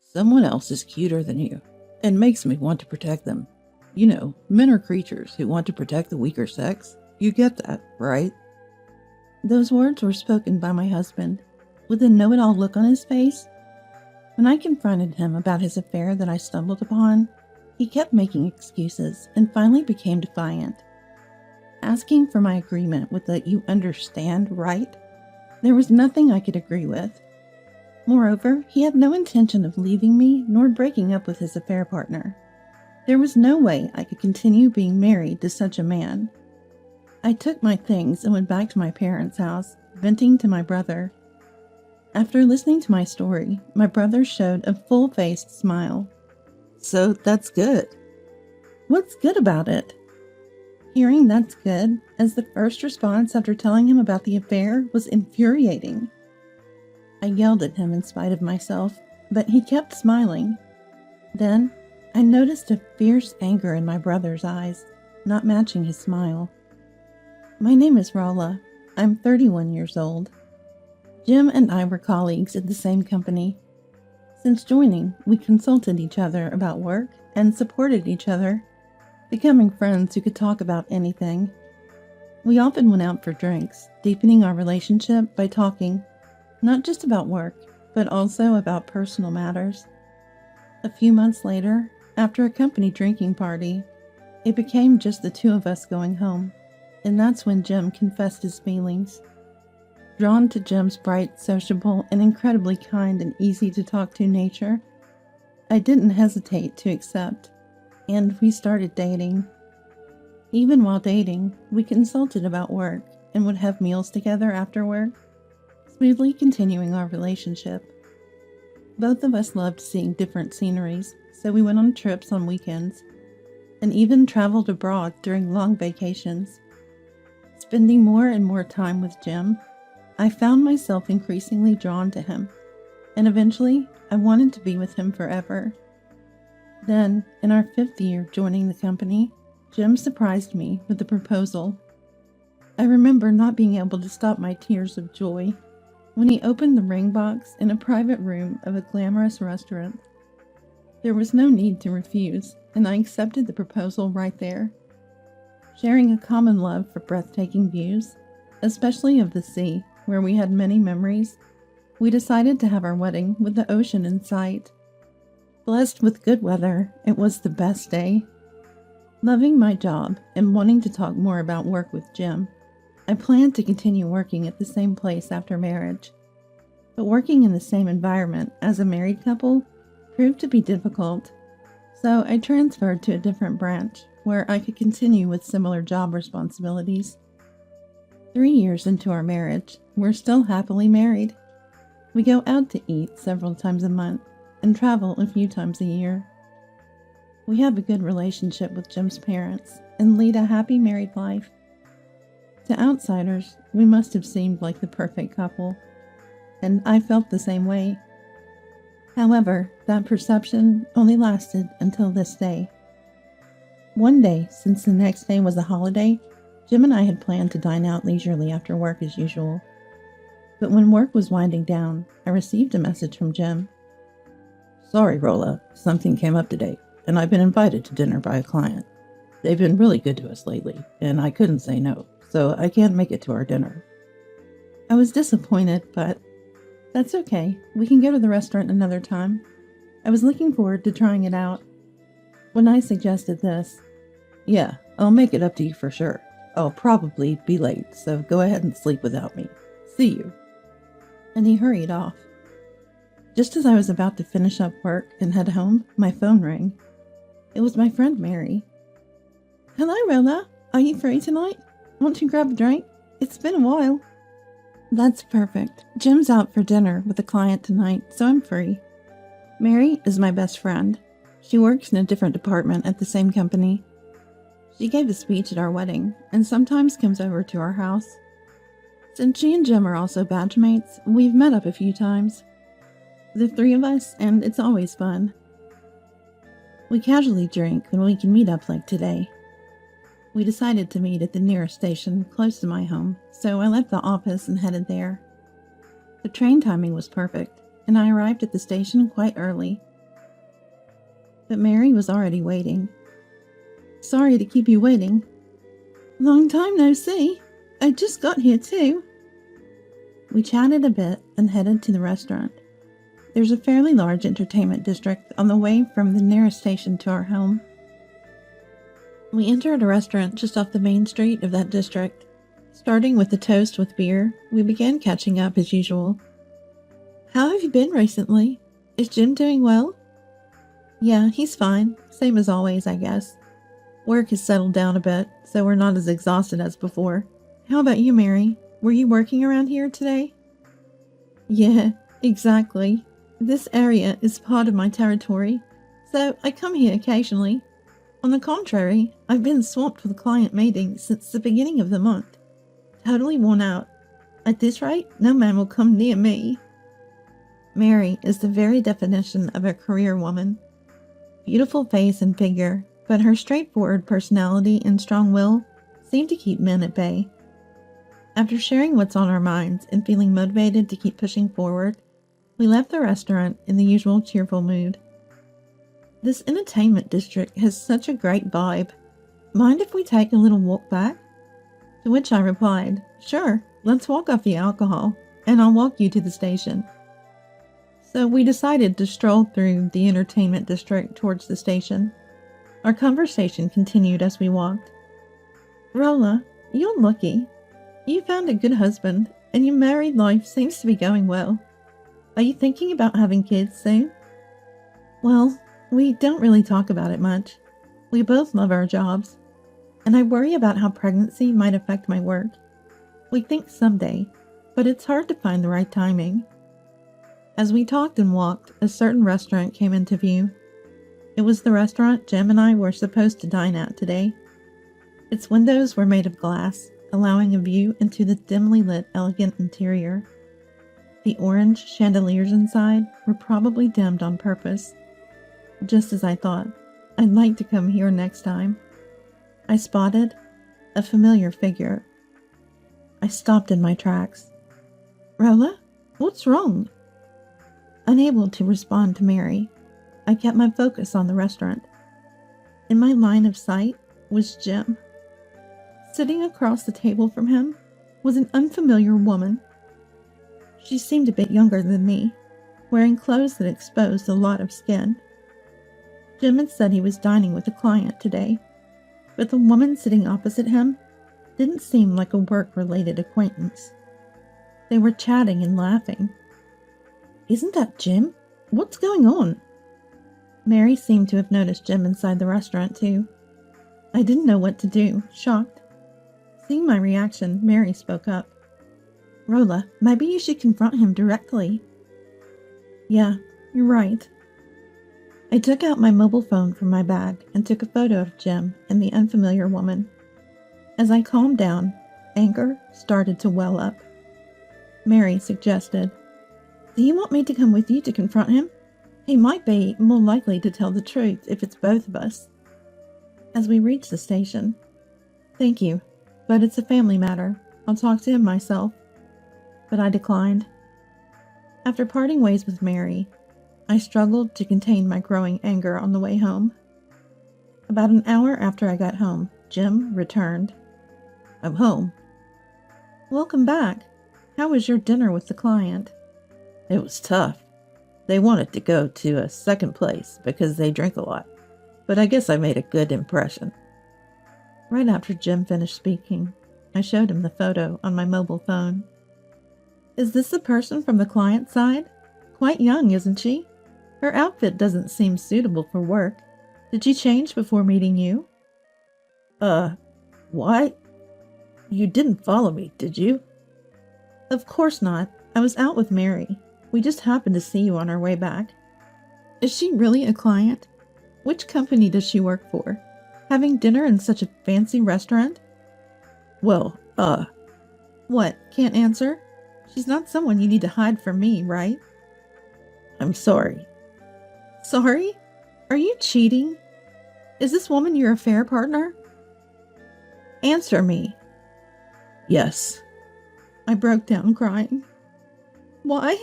Someone else is cuter than you and makes me want to protect them. You know, men are creatures who want to protect the weaker sex. You get that, right? Those words were spoken by my husband, with a know-it-all look on his face. When I confronted him about his affair that I stumbled upon, he kept making excuses and finally became defiant. Asking for my agreement with the "you understand, right?" There was nothing I could agree with. Moreover, he had no intention of leaving me nor breaking up with his affair partner. There was no way I could continue being married to such a man. I took my things and went back to my parents' house, venting to my brother. After listening to my story, my brother showed a full-faced smile. So that's good. What's good about it? Hearing "that's good" as the first response after telling him about the affair was infuriating. I yelled at him in spite of myself, but he kept smiling. Then, I noticed a fierce anger in my brother's eyes, not matching his smile. My name is Rolla. I'm 31 years old. Jim and I were colleagues at the same company. Since joining, we consulted each other about work and supported each other, becoming friends who could talk about anything. We often went out for drinks, deepening our relationship by talking, not just about work, but also about personal matters. A few months later, after a company drinking party, it became just the two of us going home, and that's when Jim confessed his feelings. Drawn to Jim's bright, sociable, and incredibly kind and easy-to-talk-to nature, I didn't hesitate to accept, and we started dating. Even while dating, we consulted about work and would have meals together after work, smoothly continuing our relationship. Both of us loved seeing different sceneries, so we went on trips on weekends, and even traveled abroad during long vacations. Spending more and more time with Jim, I found myself increasingly drawn to him, and eventually I wanted to be with him forever. Then, in our 5th year joining the company, Jim surprised me with a proposal. I remember not being able to stop my tears of joy when he opened the ring box in a private room of a glamorous restaurant. There was no need to refuse, and I accepted the proposal right there. Sharing a common love for breathtaking views, especially of the sea, where we had many memories, we decided to have our wedding with the ocean in sight. Blessed with good weather, it was the best day. Loving my job and wanting to talk more about work with Jim, I planned to continue working at the same place after marriage. But working in the same environment as a married couple proved to be difficult, so I transferred to a different branch where I could continue with similar job responsibilities. 3 years into our marriage, we're still happily married. We go out to eat several times a month and travel a few times a year. We have a good relationship with Jim's parents and lead a happy married life. To outsiders, we must have seemed like the perfect couple, and I felt the same way. However, that perception only lasted until this day. One day, since the next day was a holiday, Jim and I had planned to dine out leisurely after work as usual. But when work was winding down, I received a message from Jim. Sorry, Rolla, something came up today, and I've been invited to dinner by a client. They've been really good to us lately, and I couldn't say no, so I can't make it to our dinner. I was disappointed, but that's okay. We can go to the restaurant another time. I was looking forward to trying it out. When I suggested this, Yeah, I'll make it up to you for sure. I'll probably be late, so go ahead and sleep without me. See you. And he hurried off. Just as I was about to finish up work and head home, my phone rang. It was my friend Mary. Hello, Rolla. Are you free tonight? Want to grab a drink? It's been a while. That's perfect. Jim's out for dinner with a client tonight, so I'm free. Mary is my best friend. She works in a different department at the same company. She gave a speech at our wedding and sometimes comes over to our house. Since she and Jim are also batch mates, we've met up a few times. The 3 of us, and it's always fun. We casually drink when we can meet up like today. We decided to meet at the nearest station close to my home, so I left the office and headed there. The train timing was perfect, and I arrived at the station quite early, but Mary was already waiting. Sorry to keep you waiting. Long time no see. I just got here too. We chatted a bit and headed to the restaurant. There's a fairly large entertainment district on the way from the nearest station to our home. We entered a restaurant just off the main street of that district. Starting with a toast with beer, we began catching up as usual. How have you been recently? Is Jim doing well? Yeah, he's fine. Same as always, I guess. Work has settled down a bit, so we're not as exhausted as before. How about you, Mary? Were you working around here today? Yeah, exactly. This area is part of my territory, so I come here occasionally. On the contrary, I've been swamped with client meetings since the beginning of the month. Totally worn out. At this rate, no man will come near me. Mary is the very definition of a career woman. Beautiful face and figure, but her straightforward personality and strong will seem to keep men at bay. After sharing what's on our minds and feeling motivated to keep pushing forward, we left the restaurant in the usual cheerful mood. This entertainment district has such a great vibe. Mind if we take a little walk back? To which I replied, sure, let's walk off the alcohol, and I'll walk you to the station. So we decided to stroll through the entertainment district towards the station. Our conversation continued as we walked. Rolla, you're lucky. You found a good husband, and your married life seems to be going well. Are you thinking about having kids soon? Well, we don't really talk about it much. We both love our jobs, and I worry about how pregnancy might affect my work. We think someday, but it's hard to find the right timing. As we talked and walked, a certain restaurant came into view. It was the restaurant Jim and I were supposed to dine at today. Its windows were made of glass, allowing a view into the dimly lit, elegant interior. The orange chandeliers inside were probably dimmed on purpose. Just as I thought, I'd like to come here next time. I spotted a familiar figure. I stopped in my tracks. Rolla, what's wrong? Unable to respond to Mary, I kept my focus on the restaurant. In my line of sight was Jim. Sitting across the table from him was an unfamiliar woman. She seemed a bit younger than me, wearing clothes that exposed a lot of skin. Jim had said he was dining with a client today, but the woman sitting opposite him didn't seem like a work-related acquaintance. They were chatting and laughing. Isn't that Jim? What's going on? Mary seemed to have noticed Jim inside the restaurant too. I didn't know what to do, shocked. Seeing my reaction, Mary spoke up. Rolla, maybe you should confront him directly. Yeah, you're right. I took out my mobile phone from my bag and took a photo of Jim and the unfamiliar woman. As I calmed down, anger started to well up. Mary suggested, Do you want me to come with you to confront him? He might be more likely to tell the truth if it's both of us. As we reached the station, Thank you, but it's a family matter. I'll talk to him myself. But I declined. After parting ways with Mary, I struggled to contain my growing anger on the way home. About an hour after I got home, Jim returned. I'm home. Welcome back. How was your dinner with the client? It was tough. They wanted to go to a second place because they drink a lot, but I guess I made a good impression. Right after Jim finished speaking, I showed him the photo on my mobile phone. Is this the person from the client side? Quite young, isn't she? Her outfit doesn't seem suitable for work. Did she change before meeting you? Why? You didn't follow me, did you? Of course not. I was out with Mary. We just happened to see you on our way back. Is she really a client? Which company does she work for? Having dinner in such a fancy restaurant? Well, What, can't answer? She's not someone you need to hide from me, right? I'm sorry. Sorry? Are you cheating? Is this woman your affair partner? Answer me. Yes. I broke down crying. Why?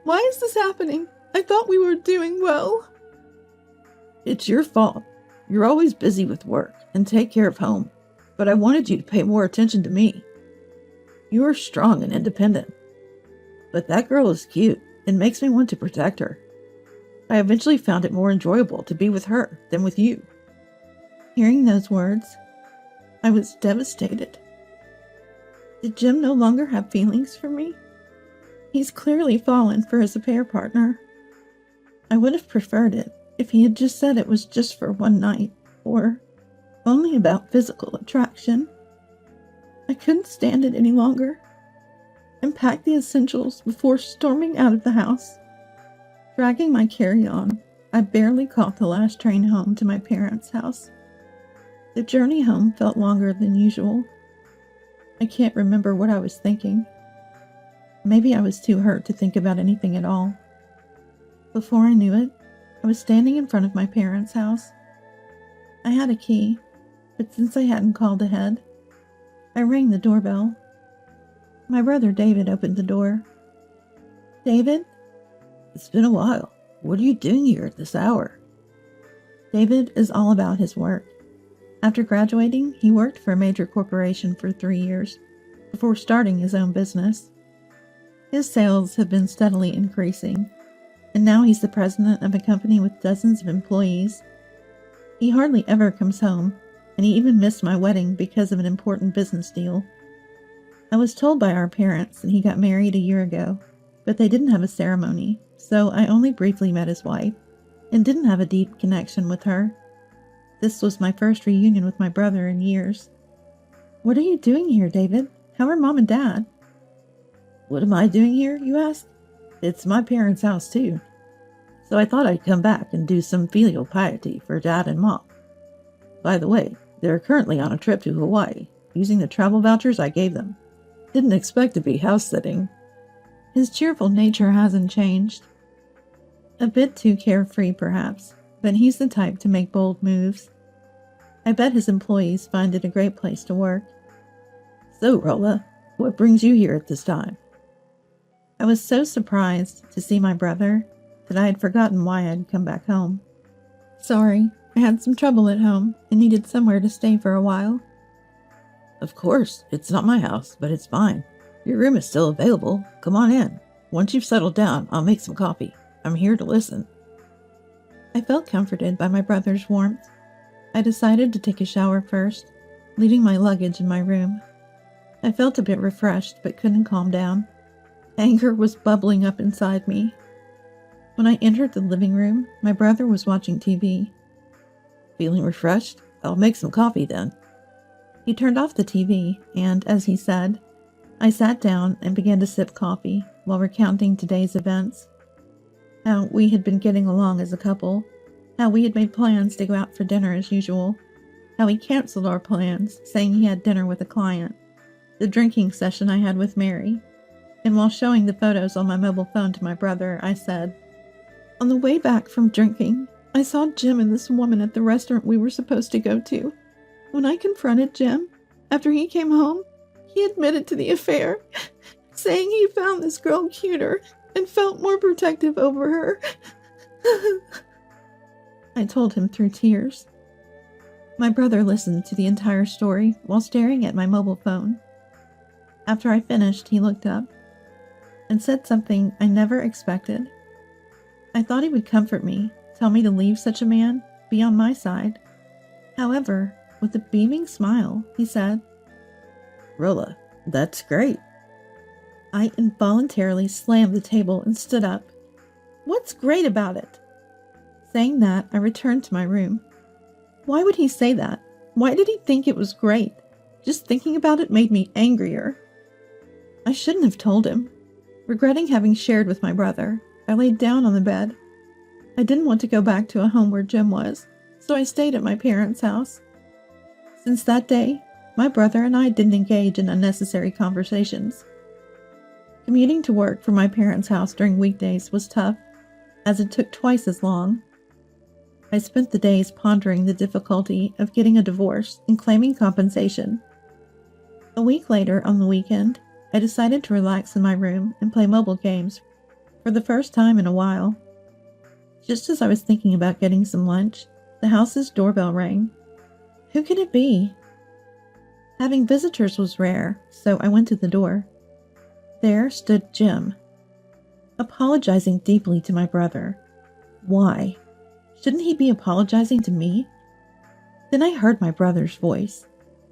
Why is this happening? I thought we were doing well. It's your fault. You're always busy with work and take care of home, but I wanted you to pay more attention to me. You are strong and independent, but that girl is cute and makes me want to protect her. I eventually found it more enjoyable to be with her than with you." Hearing those words, I was devastated. Did Jim no longer have feelings for me? He's clearly fallen for his affair partner. I would have preferred it if he had just said it was just for one night, or only about physical attraction. I couldn't stand it any longer, and packed the essentials before storming out of the house. Dragging my carry-on, I barely caught the last train home to my parents' house. The journey home felt longer than usual. I can't remember what I was thinking. Maybe I was too hurt to think about anything at all. Before I knew it, I was standing in front of my parents' house. I had a key, but since I hadn't called ahead, I rang the doorbell. My brother David opened the door. "David?" "It's been a while. What are you doing here at this hour?" David is all about his work. After graduating, he worked for a major corporation for 3 years before starting his own business. His sales have been steadily increasing, and now he's the president of a company with dozens of employees. He hardly ever comes home, and he even missed my wedding because of an important business deal. I was told by our parents that he got married a year ago, but they didn't have a ceremony, so I only briefly met his wife and didn't have a deep connection with her. This was my first reunion with my brother in years. "What are you doing here, David? How are Mom and Dad?" "What am I doing here, you ask? It's my parents' house too. So I thought I'd come back and do some filial piety for Dad and Mom. By the way, they're currently on a trip to Hawaii, using the travel vouchers I gave them. Didn't expect to be house sitting." His cheerful nature hasn't changed. A bit too carefree, perhaps, but he's the type to make bold moves. I bet his employees find it a great place to work. "So, Rolla, what brings you here at this time?" I was so surprised to see my brother that I had forgotten why I'd come back home. "Sorry, I had some trouble at home and needed somewhere to stay for a while." "Of course, it's not my house, but it's fine. Your room is still available. Come on in. Once you've settled down, I'll make some coffee. I'm here to listen." I felt comforted by my brother's warmth. I decided to take a shower first, leaving my luggage in my room. I felt a bit refreshed, but couldn't calm down. Anger was bubbling up inside me. When I entered the living room, my brother was watching TV. "Feeling refreshed? I'll make some coffee then." He turned off the TV, and, as he said, I sat down and began to sip coffee while recounting today's events. How we had been getting along as a couple, how we had made plans to go out for dinner as usual, how he canceled our plans, saying he had dinner with a client, the drinking session I had with Mary, and while showing the photos on my mobile phone to my brother, I said, "On the way back from drinking, I saw Jim and this woman at the restaurant we were supposed to go to. When I confronted Jim, after he came home, he admitted to the affair, saying he found this girl cuter and felt more protective over her." I told him through tears. My brother listened to the entire story while staring at my mobile phone. After I finished, he looked up and said something I never expected. I thought he would comfort me, tell me to leave such a man, be on my side. However, with a beaming smile, he said, "Rolla, that's great." I involuntarily slammed the table and stood up. "What's great about it?" Saying that, I returned to my room. Why would he say that? Why did he think it was great? Just thinking about it made me angrier. I shouldn't have told him. Regretting having shared with my brother, I laid down on the bed. I didn't want to go back to a home where Jim was, so I stayed at my parents' house. Since that day, my brother and I didn't engage in unnecessary conversations. Commuting to work from my parents' house during weekdays was tough, as it took twice as long. I spent the days pondering the difficulty of getting a divorce and claiming compensation. A week later, on the weekend, I decided to relax in my room and play mobile games for the first time in a while. Just as I was thinking about getting some lunch, the house's doorbell rang. Who could it be? Having visitors was rare, so I went to the door. There stood Jim, apologizing deeply to my brother. Why? Shouldn't he be apologizing to me? Then I heard my brother's voice.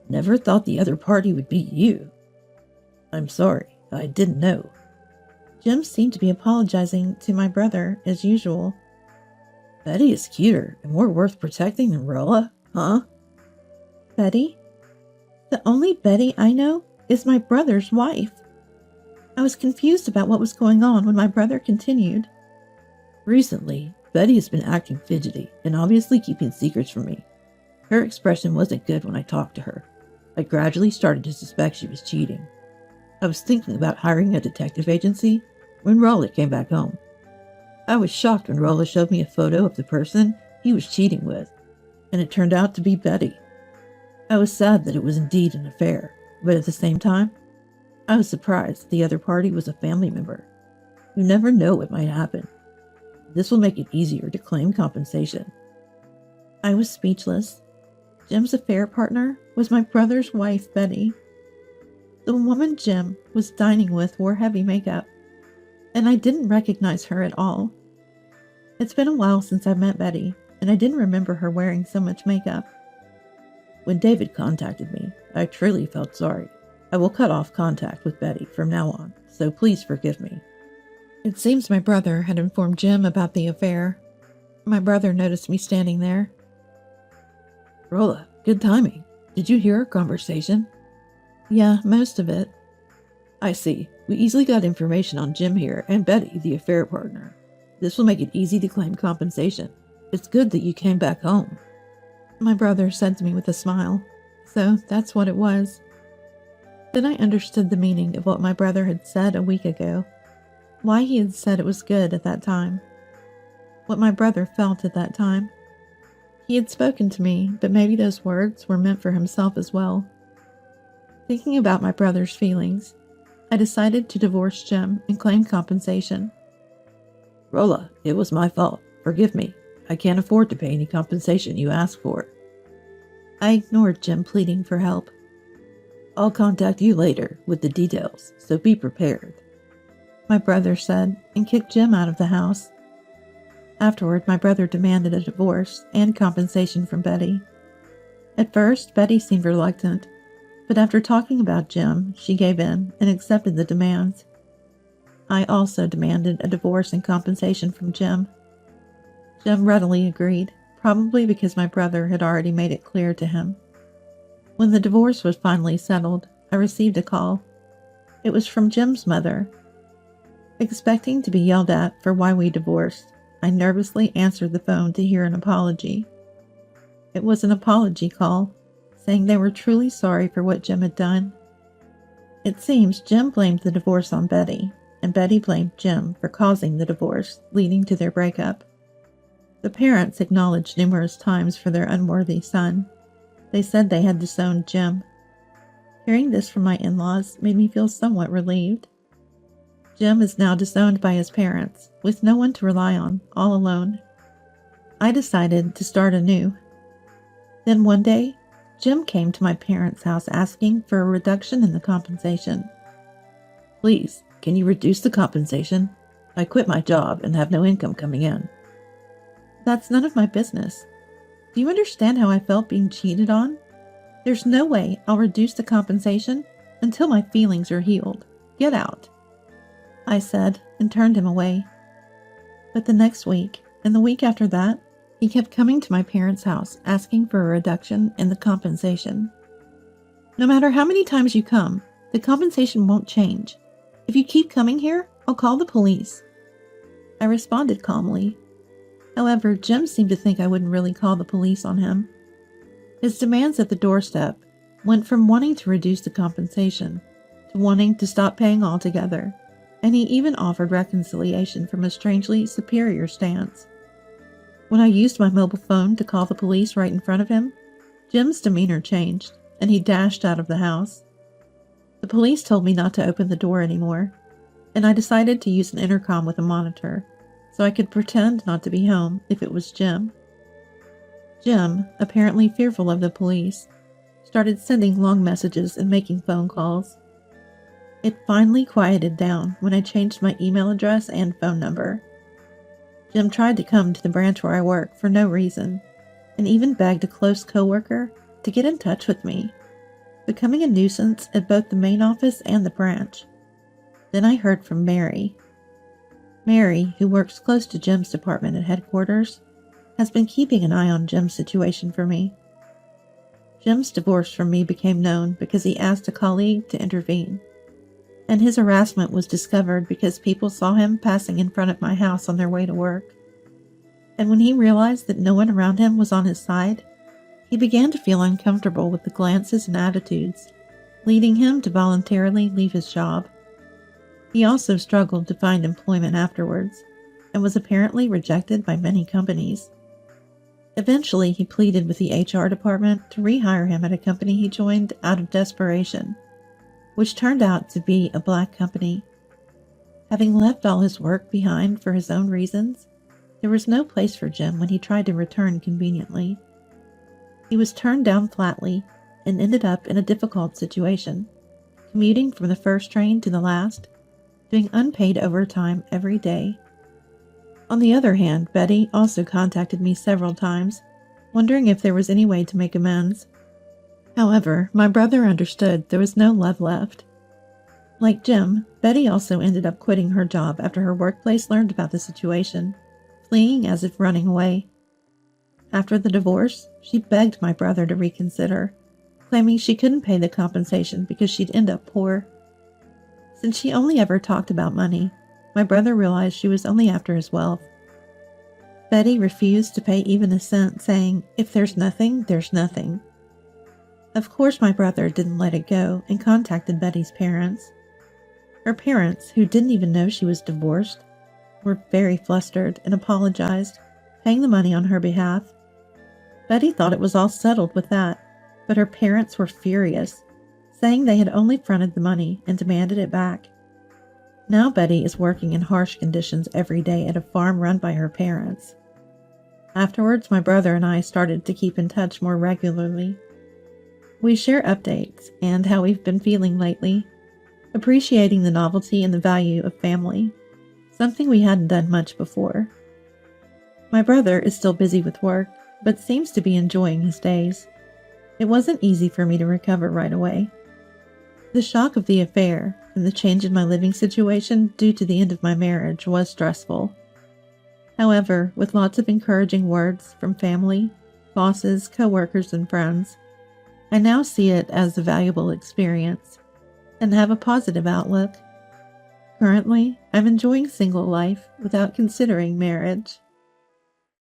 Never thought the other party would be you. I'm sorry, I didn't know. Jim seemed to be apologizing to my brother as usual. Betty is cuter and more worth protecting than Rolla, huh? Betty? The only Betty I know is my brother's wife. I was confused about what was going on when my brother continued. Recently, Betty has been acting fidgety and obviously keeping secrets from me. Her expression wasn't good when I talked to her. I gradually started to suspect she was cheating. I was thinking about hiring a detective agency when Rolla came back home. I was shocked when Rolla showed me a photo of the person he was cheating with, and it turned out to be Betty. I was sad that it was indeed an affair, but at the same time, I was surprised that the other party was a family member. You never know what might happen. This will make it easier to claim compensation. I was speechless. Jim's affair partner was my brother's wife, Betty. The woman Jim was dining with wore heavy makeup, and I didn't recognize her at all. It's been a while since I met Betty, and I didn't remember her wearing so much makeup. When David contacted me, I truly felt sorry. I will cut off contact with Betty from now on, so please forgive me. It seems my brother had informed Jim about the affair. My brother noticed me standing there. Rolla, good timing. Did you hear our conversation? Yeah, most of it. I see. We easily got information on Jim here and Betty, the affair partner. This will make it easy to claim compensation. It's good that you came back home. My brother said to me with a smile. So that's what it was. Then I understood the meaning of what my brother had said a week ago. Why he had said it was good at that time. What my brother felt at that time. He had spoken to me, but maybe those words were meant for himself as well. Thinking about my brother's feelings, I decided to divorce Jim and claim compensation. Rolla, it was my fault. Forgive me. I can't afford to pay any compensation you asked for. I ignored Jim pleading for help. I'll contact you later with the details, so be prepared, my brother said, and kicked Jim out of the house. Afterward, my brother demanded a divorce and compensation from Betty. At first, Betty seemed reluctant, but after talking about Jim, she gave in and accepted the demands. I also demanded a divorce and compensation from Jim. Jim readily agreed, probably because my brother had already made it clear to him. When the divorce was finally settled, I received a call. It was from Jim's mother. Expecting to be yelled at for why we divorced, I nervously answered the phone to hear an apology. It was an apology call, saying they were truly sorry for what Jim had done. It seems Jim blamed the divorce on Betty, and Betty blamed Jim for causing the divorce, leading to their breakup. The parents acknowledged numerous times for their unworthy son. They said they had disowned Jim. Hearing this from my in-laws made me feel somewhat relieved. Jim is now disowned by his parents, with no one to rely on, all alone. I decided to start anew. Then one day, Jim came to my parents' house asking for a reduction in the compensation. Please, can you reduce the compensation? I quit my job and have no income coming in. That's none of my business. Do you understand how I felt being cheated on? There's no way I'll reduce the compensation until my feelings are healed. Get out, I said, and turned him away. But the next week, and the week after that, he kept coming to my parents' house asking for a reduction in the compensation. No matter how many times you come, the compensation won't change. If you keep coming here, I'll call the police. I responded calmly. However, Jim seemed to think I wouldn't really call the police on him. His demands at the doorstep went from wanting to reduce the compensation to wanting to stop paying altogether, and he even offered reconciliation from a strangely superior stance. When I used my mobile phone to call the police right in front of him, Jim's demeanor changed, and he dashed out of the house. The police told me not to open the door anymore, and I decided to use an intercom with a monitor, so I could pretend not to be home if it was Jim. Jim, apparently fearful of the police, started sending long messages and making phone calls. It finally quieted down when I changed my email address and phone number. Jim tried to come to the branch where I work for no reason, and even begged a close coworker to get in touch with me, becoming a nuisance at both the main office and the branch. Then I heard from Mary. Mary, who works close to Jim's department at headquarters, has been keeping an eye on Jim's situation for me. Jim's divorce from me became known because he asked a colleague to intervene, and his harassment was discovered because people saw him passing in front of my house on their way to work. And when he realized that no one around him was on his side, he began to feel uncomfortable with the glances and attitudes, leading him to voluntarily leave his job. He also struggled to find employment afterwards, and was apparently rejected by many companies. Eventually, he pleaded with the HR department to rehire him at a company he joined out of desperation, which turned out to be a black company. Having left all his work behind for his own reasons, there was no place for Jim when he tried to return conveniently. He was turned down flatly and ended up in a difficult situation, commuting from the first train to the last, doing unpaid overtime every day. On the other hand, Betty also contacted me several times, wondering if there was any way to make amends. However, my brother understood there was no love left. Like Jim, Betty also ended up quitting her job after her workplace learned about the situation, fleeing as if running away. After the divorce, she begged my brother to reconsider, claiming she couldn't pay the compensation because she'd end up poor. Since she only ever talked about money, my brother realized she was only after his wealth. Betty refused to pay even a cent, saying, "If there's nothing, there's nothing." Of course, my brother didn't let it go and contacted Betty's parents. Her parents, who didn't even know she was divorced, were very flustered and apologized, paying the money on her behalf. Betty thought it was all settled with that, but her parents were furious, saying they had only fronted the money and demanded it back. Now Betty is working in harsh conditions every day at a farm run by her parents. Afterwards, my brother and I started to keep in touch more regularly. We share updates and how we've been feeling lately, appreciating the novelty and the value of family, something we hadn't done much before. My brother is still busy with work, but seems to be enjoying his days. It wasn't easy for me to recover right away. The shock of the affair and the change in my living situation due to the end of my marriage was stressful. However, with lots of encouraging words from family, bosses, coworkers, and friends, I now see it as a valuable experience and have a positive outlook. Currently, I'm enjoying single life without considering marriage.